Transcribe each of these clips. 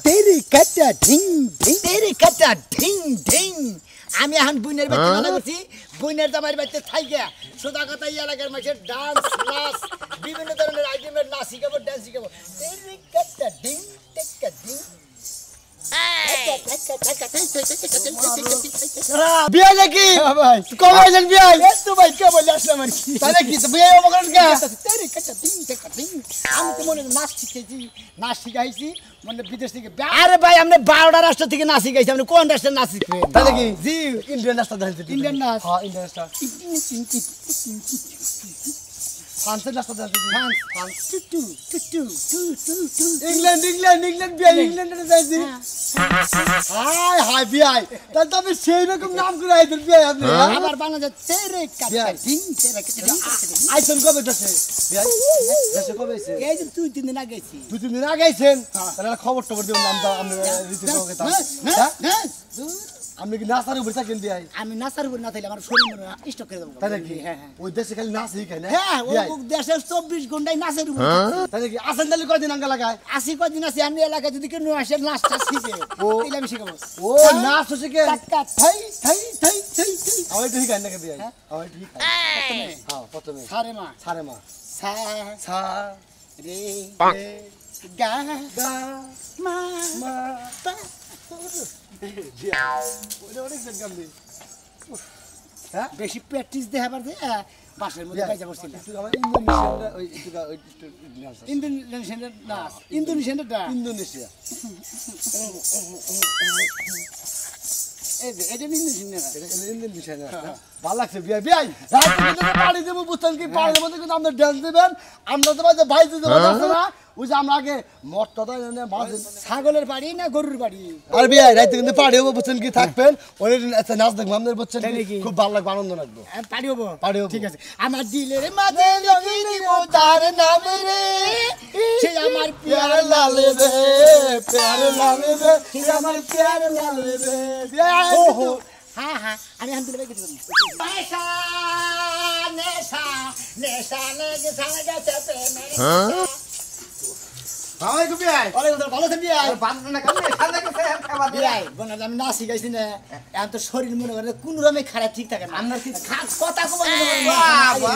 তেরে কাটা ঢিং ঢিং তেরে কাটা ঢিং ঢিং আমি এখন বুইনের বাড়িতে মনে করছি বুইনের জামাই বাড়িতে থাইকা সোজা কথা এই এলাকার মানুষের ডান্স নাচ বিভিন্ন ধরনের আইটেমের নাচ শিখাবো ডান্স শিখাবো তেরে কাটা ঢিং টেকা ঢিং বিয়ে নাকি ভাই কবে আসেন বিয়ে তো ভাই কে বলে আসলাম আর কি তাহলে কি তো বিয়ে অবকরণ কে তেরে কাটা ঢিং টেকা ঢিং আমি তো মনে নাচ শিখেছি নাচ শিখাইছি মানে বিদেশ থেকে আরে ভাই আমরা 12টা রাষ্ট্র থেকে নাচ শিখাইছি আপনি কোন রাষ্ট্রের নাচ শিখবেন তাহলে কি জি ইন্ডিয়ান নাচটা দেখাইছি ইন্ডিয়ান নাচ হ্যাঁ ইন্ডিয়ান নাচটা ফ্রান্সের নাচটা দেখাইছি ফ্রান্স টু ইংল্যান্ড বিয়ে ইংল্যান্ডে যাইছি হাই হাই বিয়ে তাহলে তবে সেই রকম নাম করে আইতেন বিয়ে আপনি আবার বাংলাদেশ তেরে কাটা ঢিং তেরে কাটা আইছেন কবে দেশে বিয়ে দেশে কবে আইছেন এই যে 2-3 দিন আগে আইছি 2-3 দিন আগে আইছেন তাহলে খবর টবর দিও নাম দাও আমরা রীতি সহকে তা আমি কি নাচার উপর থাকেন বিয়ে আমি নাচার উপর না থাকলে আমার শরীর মনে স্টক করে দেব তাহলে কি হ্যাঁ ওই দেশে খালি নাচই খায় না হ্যাঁ ওই দেশে 24 ঘন্টায় নাচের উপর তাহলে কি আসেন তাহলে কয়দিন আঙ্গা লাগায় আসি কয়দিন আসি আমি এলাকায় যদি কেউ আসে নাচটা শিখে তাহলে আমি শিখাবো ও নাচ শিখে টাকা থাই আমার ঠিক আছে নাকি বিয়ে আমার ঠিক আছে হ্যাঁ প্রথমে সারে মা সা রে গা মা পা বেশি প্র্যাকটিস দেখাবার দে বাসের মধ্যে কাজা করছিল ইন্দোনেশিয়া ভালো লাগছে বিয়ে বিয়ে পাড়ি দেবো বুঝতেন কি পাড়ির মধ্যে কিন্তু আপনার ড্যান্স দেবেন আমরা তো ভাই দিতে পারছি না ওই যে আমরা আগে মটটা ছাগলের বাড়ি না গরুর বাড়ি আর বিয়ে রাইতে কিন্তু পাড়ি হবো বুঝছেন কি থাকবেন ওই নাচ দেখবো আপনার বুঝছেন খুব ভালো লাগবে আনন্দ লাগবে পাড়ি হবো ঠিক আছে আমার দিলের মাঝে লিখে দিব তার নাম রে সে আমার প্যার লালে রে প্যার লালে রে সে আমার প্যার লালে রে ওহো হ্যাঁ আমি এখন দিলে গেছি নেশা নেশা নেশা নেশা গেছে প্রেমে ভাই কবি আই ভালো থাকবি আই বান্দা না কেন খালে কে খাবার দি আই বনা আমি না শিখাইছি না এখন তো শরীর মনে করে কোন রকমে খারাপ ঠিক থাকে না আমরা কি কথা কব বাবা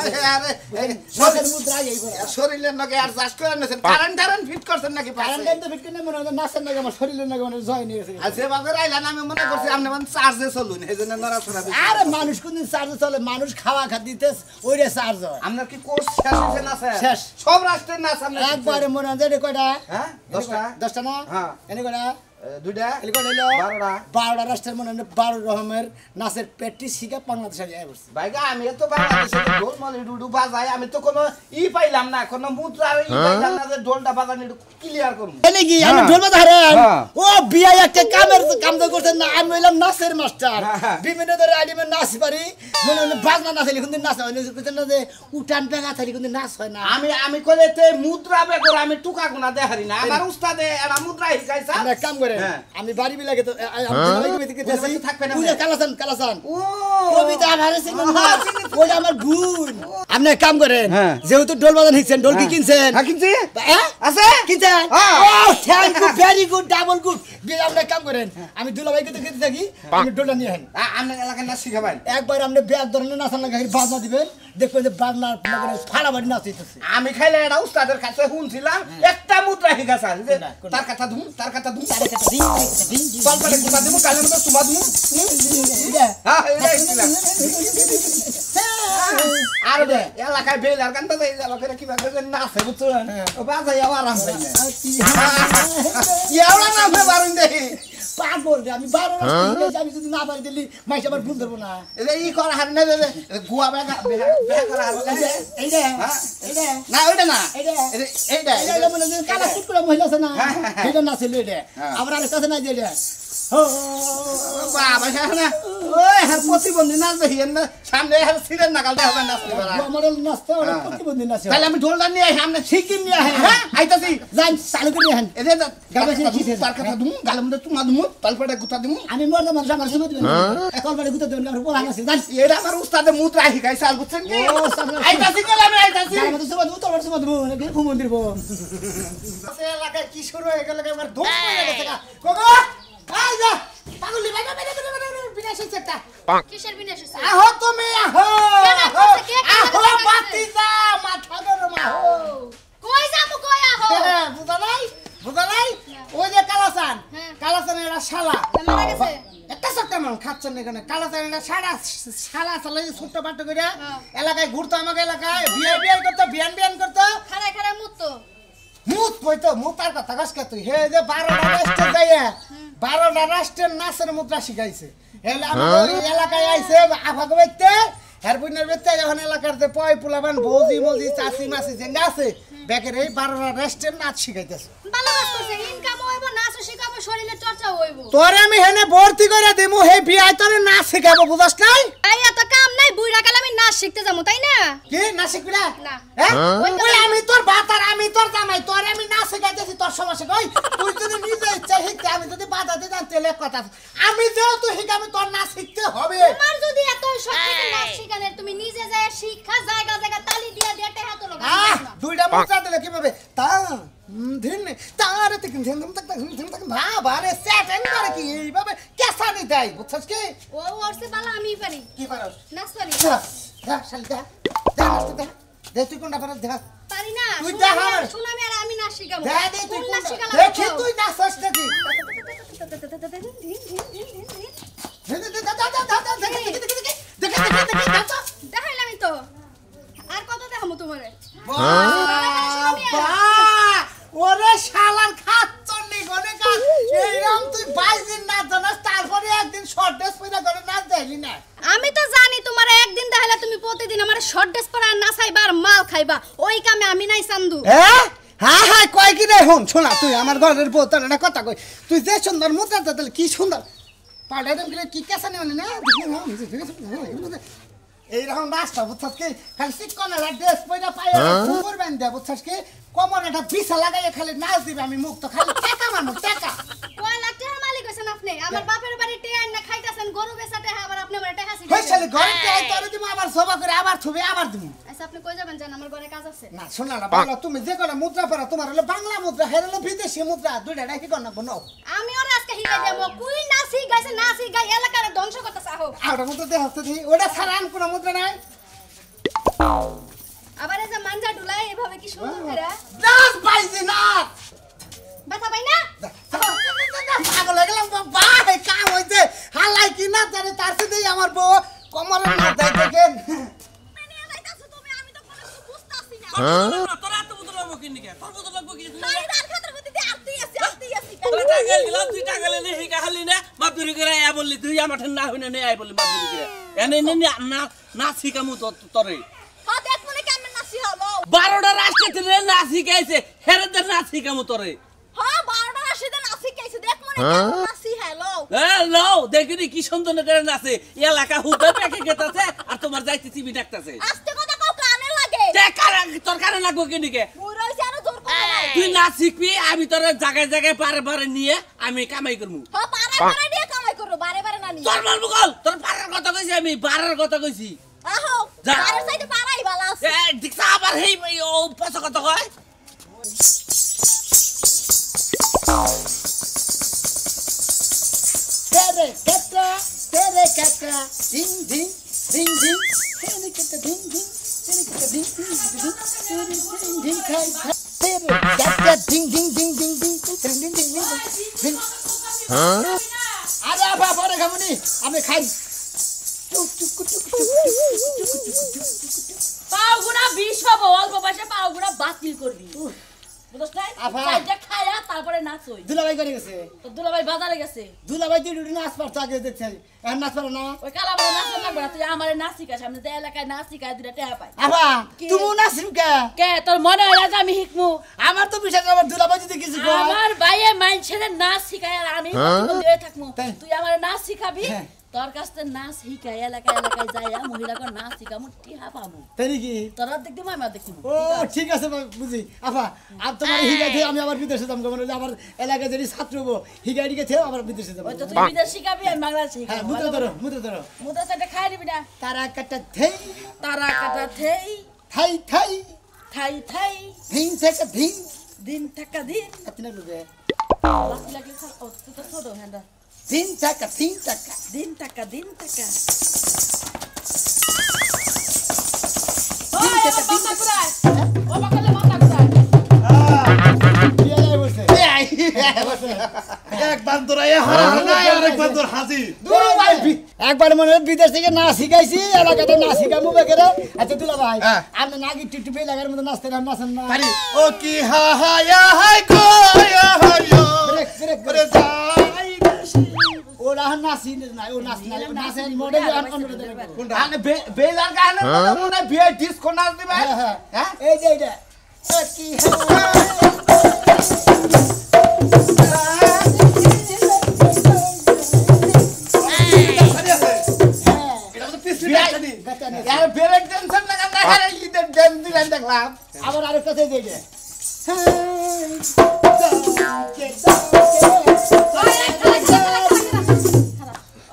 আরে শরীর মুদ্রা যাই শরীরের নাকি আর জাস্ট করে নেছেন কারেন্ট ফিট করছেন নাকি কারেন্ট তো ফিট করে মনে হয় নাছেন নাকি আমার শরীরের নাকি মানে জয় নিয়ে গেছে আর সেভাবে আইলাম আমি মনে করছি আপনি মানে চার্জে চলুন এইজন্য নড়াচড়া আরে মানুষ কোনদিন চার্জে চলে মানুষ খাওয়া খাদিতে ওইরে চার্জ হয় আমরা কি কোর্স শেষ হইছে না শেষ সব রাষ্ট্রের নাচ আমরা একবারে মনে হয় যে কয়টা হ্যাঁ 10টা না হ্যাঁ এনে কয়টা দুইটা এলে কয়টা হলো 12টা রাষ্ট্রের মনে হয় 12 রকমের নাচের প্র্যাকটিস শিখে বাংলাদেশে যাই বসছি ভাইগা আমি তো বাংলাদেশে ঢোল মানে ডুডু বাজাই আমি তো কোনো ই পাইলাম না কোনো মুদ্রা ই পাইলাম না যে ঢোলটা বাজানি ক্লিয়ার করব এনে কি আমি ঢোল বাজারেন ও বিয়া একটা কাম তো করতেন না আমি হইলাম নাচের মাস্টার বিভিন্ন ধরনের আইটেমের নাচ পারি মনে হয় বাজনা নাচ হইলে কিন্তু নাচ হয় না কইতেন না যে উঠান পেগা থাকি কিন্তু নাচ হয় না আমি কইলেতে মুদ্রা বেগর আমি টুকা গুনা দেখারি না আমার উস্তাদে এরা মুদ্রা শিখাইছে আমরা কাম করে আমি বাড়ি বিলাকে তো আমি দিকে দেশে থাকবে না ওই কালাসান ও কবিতা আমারে চিনেন না ওই আমার গুণ আপনি কাম করেন যেহেতু ঢোল বাজান শিখছেন ঢোল কি কিনছেন হ্যাঁ কিনছি আছে কিনছেন ও thank you very good double good বিয়ে আপনি কাম করেন আমি দুলাভাইকে তো খেতে থাকি আমি ঢোলটা নিয়ে আইন আপনি এলাকায় নাচ শিখাবেন একবার আপনি ব্যাগ ধরনের নাচান লাগা বাজনা দিবেন দেখবেন যে বাজনা মানে ফাড়াবাড়ি নাচিতেছে আমি খাইলে এটা উস্তাদের কাছে শুনছিলাম একটা মুদ্রা শিখাছেন যে তার কথা ধুম তার কথা দিন পালপালে কথা দিমু কালে মতো সুমা দিমু হ্যাঁ আর দে এলাকায় বেলার গান বাজাই যাবা করে কি বাজে নাচে বুঝছেন ও বাজাই আরাম পাই না ইয়াওরা না বারুন দেখি পাগল রে আমি 12 রাত আমি যদি না পারি দিলি মাইস আবার ভুল ধরবো না এই করা হার না দে গুয়া বেগা করা হার এইটা না ওইটা না এইটা মানে কালা কুট করে মহিলা আছে না এটা না ছিল এটা আবার আর কাছে না যে এটা বাবা না ওই হ্যাঁ প্রতিবন্ধী নাচবে হিয়েন না সামনে হ্যাঁ সিরেন না কালটা হবে নাচতে পারা আমার নাচতে ওরা প্রতিবন্ধী নাচে তাহলে আমি ঢোলটা নিয়ে সামনে সিকিম নিয়ে হ্যাঁ আইতাছি যাই চালু করে হ্যাঁ এদের গাবে কি তার কথা দুমু গালের মধ্যে তোমা দুমু তালপাটা গুতা দুমু আমি মরলে মানুষ আমার সময় দিবেন কলবাড়ি গুতে দেবেন আমার পোলা আছে যাই এটা আমার উস্তাদে মুত রাখি গাইছে আল বুঝছেন কি আইতাছি গেল আমি আইতাছি আমাদের সময় দিবো তোমার সময় দিবো দেখো মন্দির বল এলাকায় কি শুরু হয়ে গেল এবার ধুম হয়ে গেছে কোকো আই যা পাগলি ভাই বিনা সেটা কিসের বিনাশ হইছে আহো তুমি আহো কে আহো বাতি যা মাথা গরম আহো কই যামু কই আহো বুঝা নাই ওই যে কালাসানের এরা শালা মারা গেছে একটা ছোট্ট মানুষ খাচ্ছেন এখানে কালাসানের এরা শালা ছোট্ট পাট্ট করে এলাকায় ঘুরতো আমাকে এলাকায় বিয়ে করতো বিয়ান করতো খাড়ায় খাড়ায় মুততো মুত কইতো মুতার কথা কসকে তুই হে যে 12টা রাষ্ট্রে যাইয়া 12টা রাষ্ট্রের নাচের মুদ্রা শিখাইছে এলে আমাদের এলাকায় আইছে আফাকে বাইতে হের বুনের বেতে যখন এলাকার যে পয় পুলাবান বৌজি মজি চাচি মাসি যেঙ্গা আছে বেকের এই 12টা রাষ্ট্রের নাচ শিখাইতেছে ভালো কাজ করছে ইনকাম হইবো নাচ শিখাবো শরীরের চর্চা হইবো তোরে আমি হেনে ভর্তি করে দেমু হে বিয়াই তোরে নাচ শিখাবো বুঝাস নাই এই এত কাম নাই বুইড়া কালে আমি নাচ শিখতে যাবো তাই না কি নাচ শিখবি না না। হ্যাঁ ওই আমি তোর বাতার আমি তোর জামাই তোরে আমি নাচ শিখাইতেছি তোর সমস্যা কই তুই যদি নিজে ইচ্ছা শিখতে আমি যদি বাধা দিতাম তেলে কথা আমি যেহেতু শিখাবি তোর নাচ শিখতে হবে তোমার যদি এত সত্যি নাচ শিখানের তুমি নিজে যায় শিক্ষা জায়গা তালি দিয়া দিয়া টেহা তো লগা দুইটা মুদ্রা দিলে কিভাবে তা ধিন তারে থেকে ধিন তক ভাবারে সেটেন করে কি এইভাবে কেসা নি দেই বুঝছস কি ও ওরসে বালা আমি পারি কি পারস নাচ পারি যা শালি দে নাচতে দে দে তুই কোনটা পারস দেখা পারি না তুই দেখা আমার শুনামি আর আমি নাচ শিখাবো দে দে তুই নাচ শিখালা দেখি তুই নাচছ নাকি দেখাইলামই তো আর কত দেখামু তোমারে ওরে শালার খাচ্ছর নি গনে কাজ এইরকম তুই 22 দিন না জানাস তারপরে একদিন শর্ট ড্রেস পরে করে নাচ দেলি না আমি তো জানি তোমার একদিন দেখাইলা তুমি প্রতিদিন আমার শর্ট ড্রেস পরা নাচাইবা আর মাল খাইবা ওই কামে আমি নাই চান্দু হ্যাঁ হ্যাঁ হ্যাঁ কয় কি রে হুন শোনা তুই আমার ঘরের বউ তোর একটা কথা কই তুই যে সুন্দর মুদ্রা তাহলে কি সুন্দর পাড়াইলাম কি কেসা নেওয়ালি না এইরকম রাস্তা বুঝছস কি খালি চিকন ড্রেস পয়লা পায়ে ঘুমর বান দে বুঝছস কি কমর একটা বিছা লাগাইয়া খালি নাচ দিবে আমি মুক্ত খালি টাকা মারবো টাকা কয় লাখ টাকার মালিক হইছেন আপনি আমার বাপের বাড়ি টেয়া না খাইতাছেন গরু বেচা টেহা আবার আপনি আমার টাকা হই শালি ঘরে টাই তোরে দিমু আবার সবা করে আবার ছবি আবার দিমু আচ্ছা আপনি কই যাবেন জান আমার ঘরে কাজ আছে না শোনা না বাংলা তুমি যে কোন মুদ্রা পারা তোমার হলো বাংলা মুদ্রা হের হলো বিদেশি মুদ্রা দুইটা রাখি কোন না বনো আমি ওরে আজকে হিগাই দেবো কুই নাচি গাইছে নাচি গাই এলাকার ধ্বংস করতেছ আহো আউটা মুদ্রা দে হচ্ছে দি ওটা ছাড়া আর কোন মুদ্রা নাই আবার এই যে মানজা ডুলাই এভাবে কি সুন্দর করে নাচ পাইছি না ব্যথা পাই না পাগল হয়ে গেলাম ভাই কাম হইছে হালাই কি না জানে তার সাথে আমার বউ কমরের না দেয় দেখেন মানে লাইতাছ তুমি আমি তো কোনো কিছু বুঝতাছি না তোরা এত বুঝলো লাগবো কি নিকে তোর বুঝলো লাগবো কি নাই রাত খাতের মধ্যে দিয়ে আরতি আছে তোরা টাকা দিলাম তুই টাকা লেনে হিকা খালি না মাদুরি করে আয় বললি তুই আমার না হইনা নে আয় বললি মাদুরি করে এনে নে না না শিখামু তোরে হ্যাঁ দেখ মনে কেমন নাচি হলো 12টা রাষ্ট্রে তুই না শিখাইছে হেরেদের না শিখামু তোরে হ্যাঁ 12টা রাশিতে নাচি গাইছে দেখ মনে কেমন নাচি হ্যালো হ্যালো দেখিনি কি সুন্দর করে নাচে এলাকা হুদে পেকে গেতাছে আর তোমার যাইতে চিবি ডাকতাছে আস্তে কথা কও কানে লাগে তোর কানে লাগবো কি নিকে পুরো হইছে আর জোর কথা নাই তুই না শিখবি আমি তোর জায়গায় জায়গায় পারে নিয়ে আমি কামাই করবো হ্যাঁ পারে দিয়ে কামাই করো বারে না নি তোর মারবো কল তোর পারার কথা কইছি আমি বারার কথা কইছি আহো যা। বারে সাইডে পারাই ভালো আছে দেখছা আবার হেই ও পয়সা কত কয় তেরে কাটা ডিং ডিং ডিং ডিং তেরে কাটা ডিং ডিং তেরে কাটা ডিং ডিং ডিং ডিং খাই তেরে কাটা ding ding ding ding ding তেরে ডিং ডিং ডিং ডিং আরে বাবা পরে খামনি আমি খাই পাওগুড়া 20 হবো অল্প বয়সে পাওগুড়া বাতিল করবি বুঝছ নাই আফা। চাইটা খায়া তারপরে নাচ হই দুলাভাই করে গেছে তো দুলাভাই বাজারে গেছে দুলাভাই তুই নাচ পারতো আগে দেখছি এখন নাচ পারো না ওই কালা বড় নাচ লাগবে না তুই আমারে নাচ শিখা সামনে যে এলাকায় নাচ শিখায় দুটা টাকা পাই আফা কি? তুমি নাচিম কে কে তোর মনে হয় যে আমি শিখমু আমার তো বিশ্বাস আমার দুলাভাই যদি কিছু কয় আমার ভাইয়ে মাইনছেরে নাচ শিখায় আর আমি দিয়ে থাকমু তাই? তুই আমারে নাচ শিখাবি হ্যাঁ। তোর কাছ থেকে নাচ শিখাই এলাকায় এলাকায় যাইয়া মহিলাকে নাচ শিখামু টিহা পাবো তাই নাকি তোরা দেখবি আমি দেখবি ও ঠিক আছে বুঝি আফা আর তোমার হিগাই থেকে আমি আবার বিদেশে যাবো মানে আমার এলাকায় যদি ছাত্র হবো হিগাই দিকে থেকে আবার বিদেশে যাবো ওই তো তুই বিদেশ শিখাবি আমি বাংলাদেশ হ্যাঁ শিখাবো মুদ্রা ধরো মুদা চাইটা খাই দিবি না তারা কাটা থেই তারা কাটা থেই থাই থাই থাই থাই ধিং থেকে ধিং দিন থাকা দিন এতনা লোকে লাকি লাকি ও তুই তো ছোট হ্যান্ডা ধিং টাকা ধিং টাকা দিন টাকা দিন টাকা ও বাকালে মাথা ঘুরায় বিয়ে যায় বলছে এক বান্দর আয়া হারা নাই আর এক বান্দর হাজির একবার মনে হয় বিদেশ থেকে নাচ শিখাইছি এলাকাতে নাচ শিখাবো বেকেরে আচ্ছা দুলা ভাই হ্যাঁ। আপনি নাকি টিপটিপ এলাকার মতো নাচতে নাচেন না পারি ও কি হা হা ইয়া হাই কো ইয়া হাই ইয়া ব্রেক ব্রেক করে ব্রেক যাই দেশি ওরা নাচি না ও নাচ না নাচের মডেল কোনটা আনে বেলার গানে মনে হয় বিয়ে ডিস্কো নাচ দিবে হ্যাঁ হ্যাঁ এই যে এইটা কি পারি আছে এটা তো পিছলি ডাকনি यार ब्रेक टेंशन लगा ना है इधर डेम दिलन देखलाम আবার আরেকটা দিয়ে দে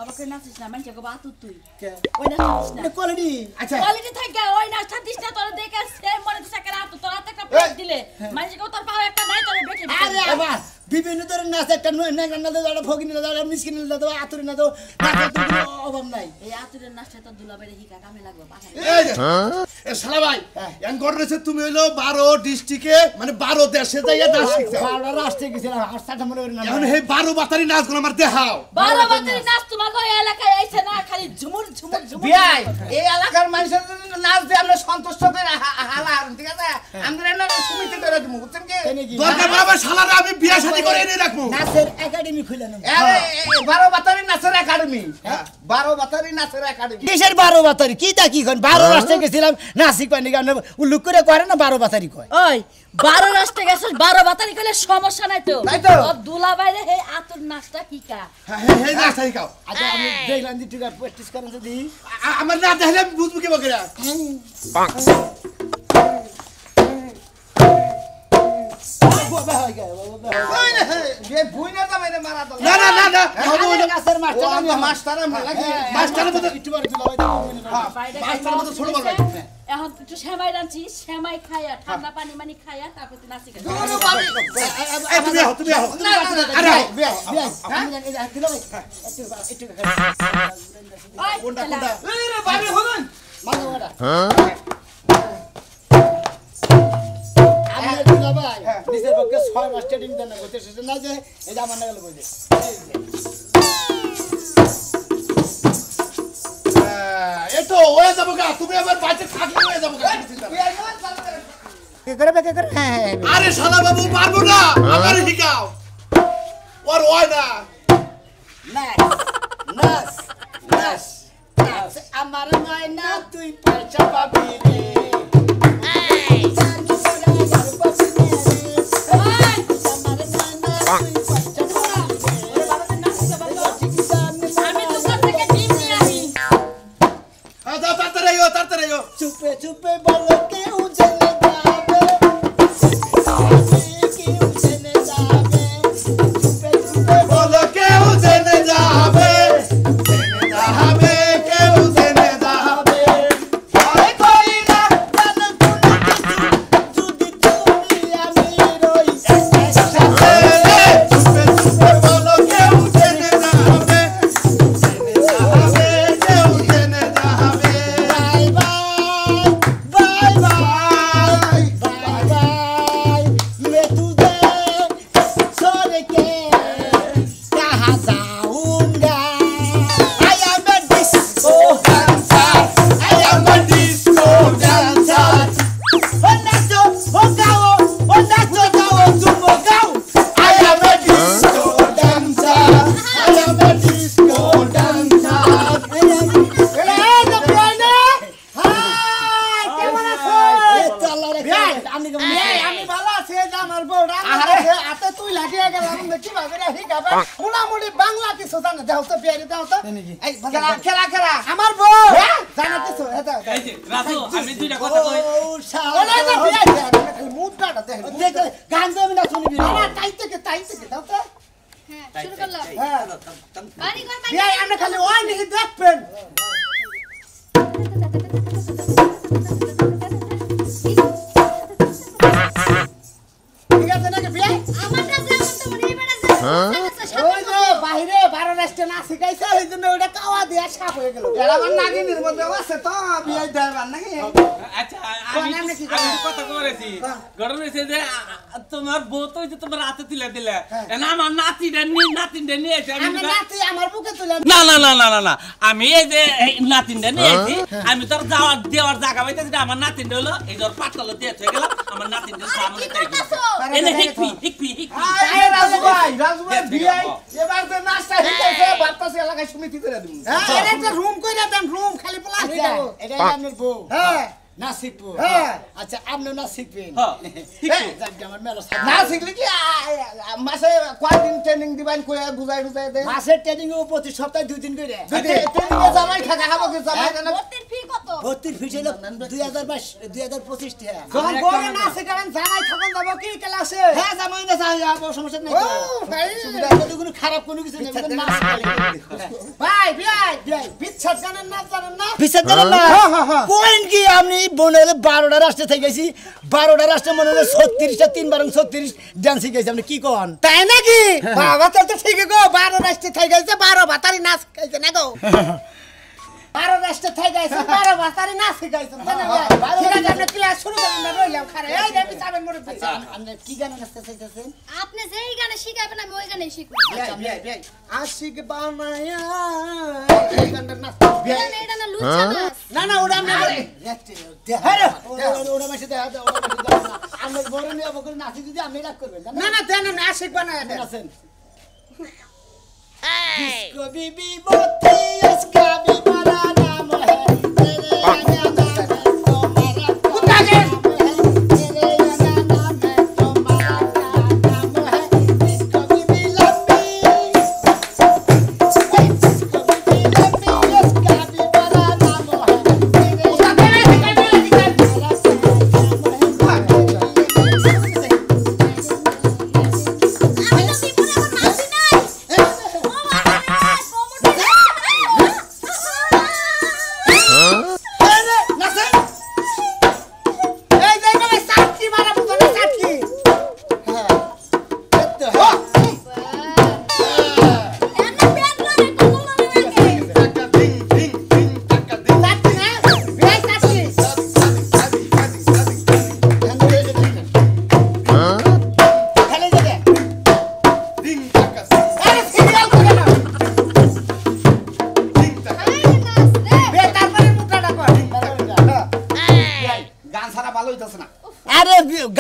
আমাকে নাচিস না মানে কেগো বাতু তুই কে? ওই নাচিস না কোয়ালিটি আচ্ছা কোয়ালিটি থাকে ওই নাচ থাকিস না তোর দেখে সেম মনে তো সাকার আতো তোর হাতে একটা প্লেট দিলে মানে কেগো তোর পাও একটা নাই তোর বেটি আরে বাবা বিভিন্ন ধরনের নাচ একটা নেঙ্গা না দাও ফকিনি না দাও মিসকিন না দাও আতুরি না দাও নাচের তো কোনো অভাব নাই এই আতুরের নাচটা তো দুলাবাইরে হিকা কামে লাগবে পাখা এই যে, এ শালা ভাই এন গড়রেছে তুমি হইলো 12 ডিস্ট্রিক্টে মানে 12 দেশে যাইয়া নাচ শিখছো বারোটা রাস্তায় গেছিলাম আর সাথে মনে করি না এখন এই 12 বাতারি নাচগুলো আমার দেখাও 12 বাতারি নাচ তোমাকে ওই এলাকায় আইছে না খালি ঝুমুর ঝুমুর ঝুমুর বিয়াই এই এলাকার মানুষের নাচ দিয়ে আমরা সন্তুষ্ট করে হালা ঠিক আছে আমরা না সমিতি করে দিমু বুঝছেন কি তাই নাকি? দরকার পড়ে আমার শালারে আমি বিয়া শাদী করে এনে রাখবো নাচের একাডেমি খুলে নেব আরে 12 বাতারি নাচের একাডেমি 12 বাতারি নাচের একাডেমি কিসের 12 বাতারি কি তা কি কোন 12 রাস্তায় গেছিলাম নাসিক পানি গান উল্লুক করে করে না 12 বাতারি কয় ওই 12 রাস্তে গেছিস 12 বাতারি কইলে সমস্যা নাই তো তাই তো। ও দুলাবাইরে হে আতুর নাচটা হিকা হ্যাঁ হ্যাঁ নাচ শিখাও আচ্ছা আমি দেখলাম যে টুকা প্র্যাকটিস করেন যদি আমার না দেখলে আমি বুঝবো কি বকরা বাবা হয়ে গেল বিয়ে বুইনা যাবে না মারা দল না না না না আমাদের কাছের মাস্টার ও আমি আমরা মাস্টার আমরা লাগি মাস্টারের মতো একটু বার দিলাম বাইরে মাস্টার মতো ছোট বড় ভাই। এখন একটু সেমাই রাঁধছি সেমাই খায়া ঠান্ডা পানি মানি খায়া তারপর তুই নাচি গেল এই তুমি আহো আরে আহো। কোনটা কোনটা এই রে বাড়ি হলুন নিজের পক্ষে 6 মাস ট্রেনিং দেন করতে শেষ না যে এই যে আমার নাগালে বইছে এতো হয়ে যাবো গা তুমি আবার বাড়িতে থাকলে হয়ে যাবো গা কে করে কে করে হ্যাঁ আরে শালা বাবু পারবো না আমার শিখাও ওর হয় না নাচ নাচ নাচ আমার ময়না তুই পয়সা পাবি রে আমি দোকান থেকে ডিম নিয়ে আসি হ্যাঁ যাও তাড়াতাড়ি আইও চুপে চুপে বলো কেউ জেনে যাবে কেউ জেনে যাবে চুপে চুপে বলো কেউ জেনে যাবে কেউ জেনে যাবে ভয় করি না যদি তুমি আমি রই চুপে চুপে বলো কেউ জেনে যাবে কেউ জেনে যাবে bye bye bye bye bye मैं तुझे छोड़ के कहाँ जाऊंगा I am a disco dancer I am a disco dancer oh nacho oh gao oh nacho gao আপনি কেমন এই আমি ভালো আছি এই যে আমার বউটা হাতে তুই লাগিয়ে গেলাম দেখি ভাবে না হিগাবে মোটামুটি বাংলা কিছু জানে দাও তো বিয়ারি দাও তো এই খেলা আমার বউ জানা কিছু এটা এই যে রাজু আমি দুইটা কথা কই ওলে না বিয়ারি খালি মুখটা দেখ দেখ গান দেবে না শুনবি না তাই থেকে দাও তো হ্যাঁ শুরু করলাম হ্যাঁ বাড়ি ঘর বিয়ারি আমরা খালি ওই নিহি দেখবেন ঠিক আছে নাকি বিয়ারি আমার কাছে আমার তো মনে বেড়া ওই যে বাইরে 12 রাষ্ট্রে না শিখাইছে ওই জন্য ওটা কাওয়া দিয়া সাপ হয়ে গেল এরাবার নাগিনীর মধ্যে আছে তো বিয়াই দেবার নাকি আচ্ছা আমি কথা করেছি ঘটনা হইছে যে তোমার বউ তো যে তোমার হাতে তুলে দিলে না আমার নাতিটা নিয়ে এসে আমি আমি নাতি আমার বুকে তুলে না না না না না না আমি এই যে নাতিনটা নিয়েছি আমি তোর দেওয়ার জায়গা পাইতেছি আমার নাতিনটা হলো এই ধর পাটকল দিয়ে থয়ে গেলাম আমার নাতিনটা সামনে তাই এনে হিকপি আরে রাজু ভাই বিয়াই এবার তো নাস্তা হিকাইছে বাতাসে এলাকায় সমিতি করে দিমু হ্যাঁ এটা রুম কইরা দেন রুম খালি প্লাস দাও এটা আপনার বউ হ্যাঁ না শিখবো হ্যাঁ আচ্ছা আপনি না শিখবেন হ্যাঁ যাক আমার মেলা না শিখলি কি মাসে কয়দিন ট্রেনিং দিবেন কই বুঝাই দে মাসের ট্রেনিং ও প্রতি সপ্তাহে 2 দিন করে ট্রেনিং এ জামাই খাওয়া খাবো কি জামাই জানা ভর্তির ফি কত ভর্তির ফিস হলো 2025 টাকা যখন গোরে না শিখাবেন জামাই থাকুন যাব কি ক্লাসে হ্যাঁ জামাই না চাই সমস্যা নেই ও ভাই সুবিধা তো কোনো খারাপ কোনো কিছু নেই না ভাই বিয়াই বিচ্ছাদ জানেন না বিচার জানেন না পয়েন্ট কি আমি বনের 12টা রাষ্ট্রে থেকে গেছি 12টা রাষ্ট্রে মনে হলো 36টা 3 12 36 ডান্স শিখেছি আপনি কি কোন তাই নাকি বাবা তো ঠিক গো 12 রাষ্ট্রে থাই গেছে 12 ভাতারি নাচ খাইছে না গো 12 রাষ্ট্রে থাই গেছে 12 ভাতারি নাচ শিখাইছে জানেন ঠিক আছে আপনি ক্লাস শুরু করেন না রইলাম খারে এই যে আমি যাবেন মরে আপনি কি গান নাচতে চাইতেছেন আপনি যেই গানে শিখাবেন আমি ওই গানেই শিখব বিয়াই আশিক বানায়া এই গানটা নাচ এটা না লুচা নাচ না ওটা আমি ওরা মাসে দেখা দাও ওরা মাসে দেখা আমরা বড় নিয়ে বকর নাচি যদি আপনি রাগ করবেন না দেন না আশিক বানায়া দেন আছেন इसको बीबी मोती इसका भी बड़ा नाम है तेरे नाम है तुम्हारा कुत्ता के तेरे नाम है तुम्हारा नाम है इसको बीबी लंबी इसका भी बड़ा नाम है तेरे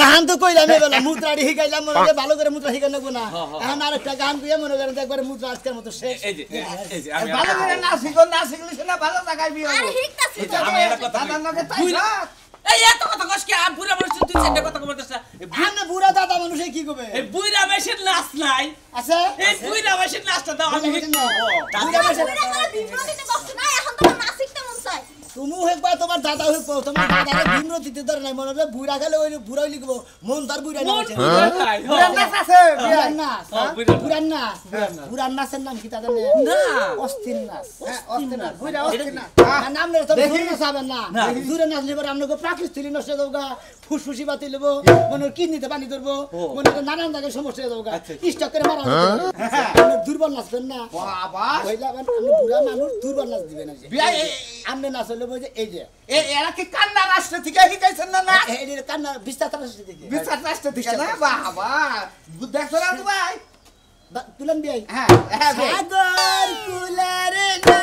গান তো কইলাম এবেলা মুদ্রাড়ি শিখাইলাম মনে করে ভালো করে মুদ্রা শিখাই নেবো না এখন আরেকটা গান দিয়ে মনে করেন একবারে মুদ্রা আজকের মতো শেষ এই যে আমি ভালো করে না শিখলি সেটা ভালো জায়গায় বিয়ে আরে হিকতাছি তো আমি একটা কথা এই এত কথা কস কি বুড়া মানুষ তুই সেটা কথা বলতেছ আপনি বুড়া দাদা মানুষ কি করবে এই বুড়া মেশের নাচ নাই আছে এই বুড়া মেশের নাচটা দাও আমি বুড়া মাসে বিপ্লবীতে বসছ না এখন তো নাচ শিখতে মন চায় তুমি একবার তোমার দাদা হয়ে তোমার দাদারে বিমরতিতে ধরে নাই মনে হবে বুড়া গেলে ওই বুড়াই লিখবো মন তার বুড়া নাম আছে বুড়ার নাচ আছে বুড়ার নাচ বুড়ার নাচ বুড়ার নাচের নাম কি তাদের না অস্থির নাচ অস্থির না বুড়া অস্থির না নাম নেই তো জোরে নাচাবেন না জোরে নাচলে পরে আপনাকে প্রাকৃতিক নষ্ট হয়ে যাবো ফুসফুসি বাতি নেবো মনে কিডনিতে পানি ধরবো মনে নানান জায়গায় সমস্যা হয়ে যাবো স্টক করে মারা দুর্বল নাচবেন না বাবা আপনি বুড়া মানুষ দুর্বল নাচ দিবেন আপনি নাচ হলে বলছে এই যে এরা কি কান্না রাষ্ট্র থেকে শিখাইছেন না কান্না বিস্তার রাষ্ট্র থেকে বিচার রাষ্ট্র থেকে না বাবা দেখছো না ভাই তুলেন বিয়াই হ্যাঁ সাগর কুলারে না